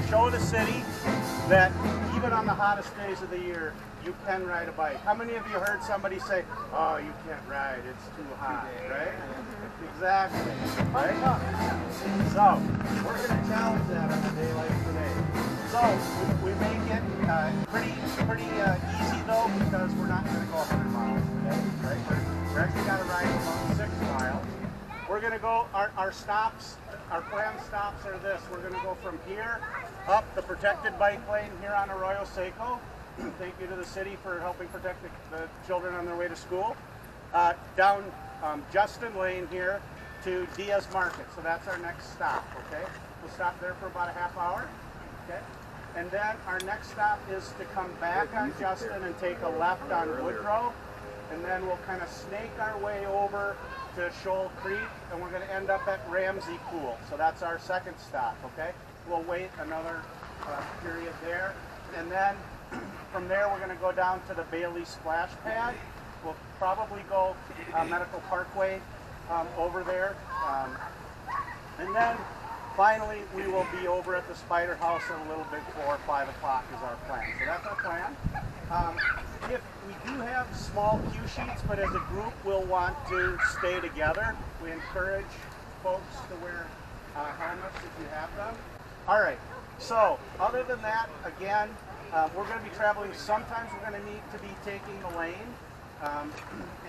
show the city that even on the hottest days of the year, you can ride a bike. How many of you heard somebody say, oh, you can't ride, it's too hot, right? Exactly, right? So, we're going to challenge that on a day like today. So, we make it pretty easy though, because we're not going to go 100 miles today, right? We're actually got to ride about 6 miles. We're going to go, our stops, our planned stops are this. We're going to go from here up the protected bike lane here on Arroyo Seco. Thank you to the city for helping protect the children on their way to school. Down Justin Lane here to Diaz Market. So that's our next stop, okay? We'll stop there for about a half hour, okay? And then our next stop is to come back on Justin and take a left on Woodrow. And then we'll kind of snake our way over to Shoal Creek, and we're going to end up at Ramsey Pool. So that's our second stop, okay? We'll wait another period there. And then from there, we're going to go down to the Bailey Splash Pad. We'll probably go Medical Parkway over there. And then finally, we will be over at the Spider House a little bit before 5 o'clock is our plan. So that's our plan. If we do have small cue sheets, but as a group we'll want to stay together. We encourage folks to wear helmets if you have them. All right, so other than that, again, we're going to be traveling. Sometimes we're going to need to be taking the lane.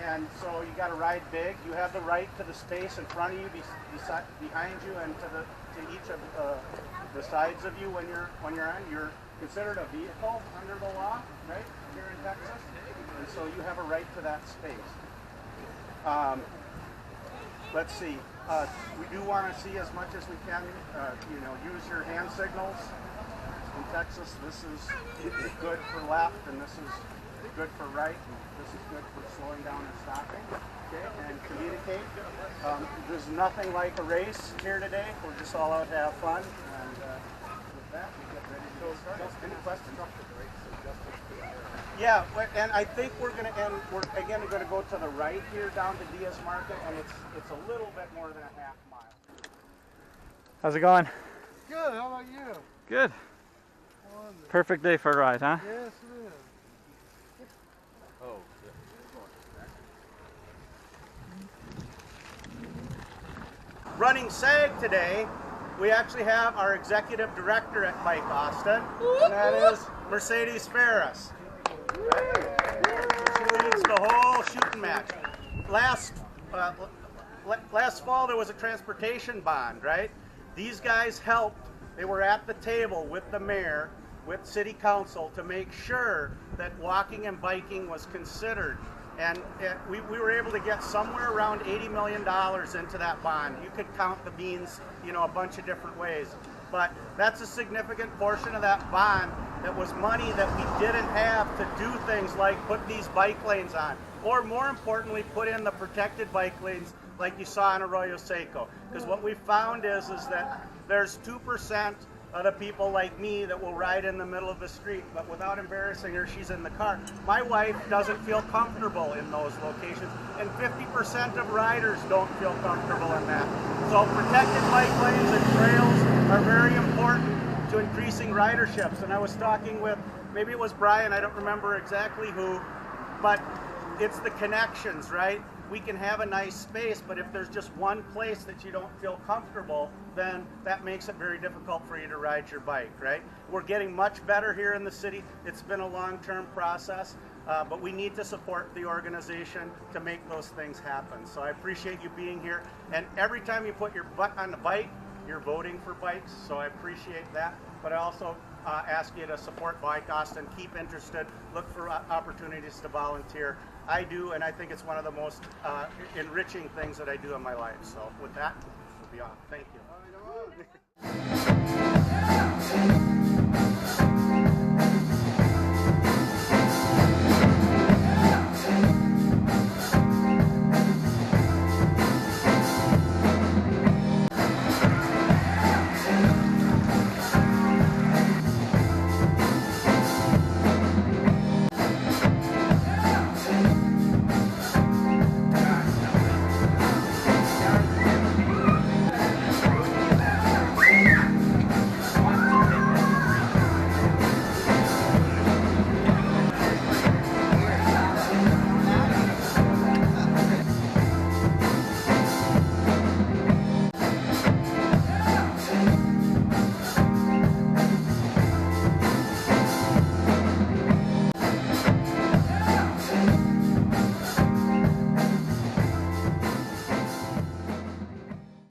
And so you got to ride big. You have the right to the space in front of you, behind you, and to each of the sides of you when you're on. You're considered a vehicle under the law, right, here in Texas, and so you have a right to that space. Let's see. We do want to see as much as we can. Use your hand signals. In Texas, this is good for left, and this is good for right, and this is good for slowing down and stopping. Okay, and communicate. There's nothing like a race here today. We're just all out to have fun. And with that, we get ready to go start. Any questions? Yeah, and I think we're going to end. We're again going to go to the right here down to Diaz Market, and it's a little bit more than a half mile. How's it going? Good. How about you? Good. Wonderful. Perfect day for a ride, huh? Yes, it is. Oh. Running SAG today, we actually have our executive director at Bike Austin, and that is Mercedes Ferris. She leads the whole shooting match. Last fall there was a transportation bond, right? These guys helped. They were at the table with the mayor, with city council, to make sure that walking and biking was considered. And we were able to get somewhere around $80 million into that bond. You could count the beans, a bunch of different ways. But that's a significant portion of that bond that was money that we didn't have to do things like put these bike lanes on. Or more importantly, put in the protected bike lanes like you saw in Arroyo Seco. Because what we found is that there's 2% of the people like me that will ride in the middle of the street, but without embarrassing her, she's in the car. My wife doesn't feel comfortable in those locations, and 50% of riders don't feel comfortable in that. So protected bike lanes and trails are very important to increasing riderships. And I was talking with, maybe it was Brian, I don't remember exactly who, but it's the connections, right? We can have a nice space, but if there's just one place that you don't feel comfortable, then that makes it very difficult for you to ride your bike, right? We're getting much better here in the city. It's been a long-term process, but we need to support the organization to make those things happen. So I appreciate you being here. And every time you put your butt on the bike, you're voting for bikes, so I appreciate that. But I also ask you to support Bike Austin, keep interested, look for opportunities to volunteer. I do, and I think it's one of the most enriching things that I do in my life. So with that, we'll be on. Thank you.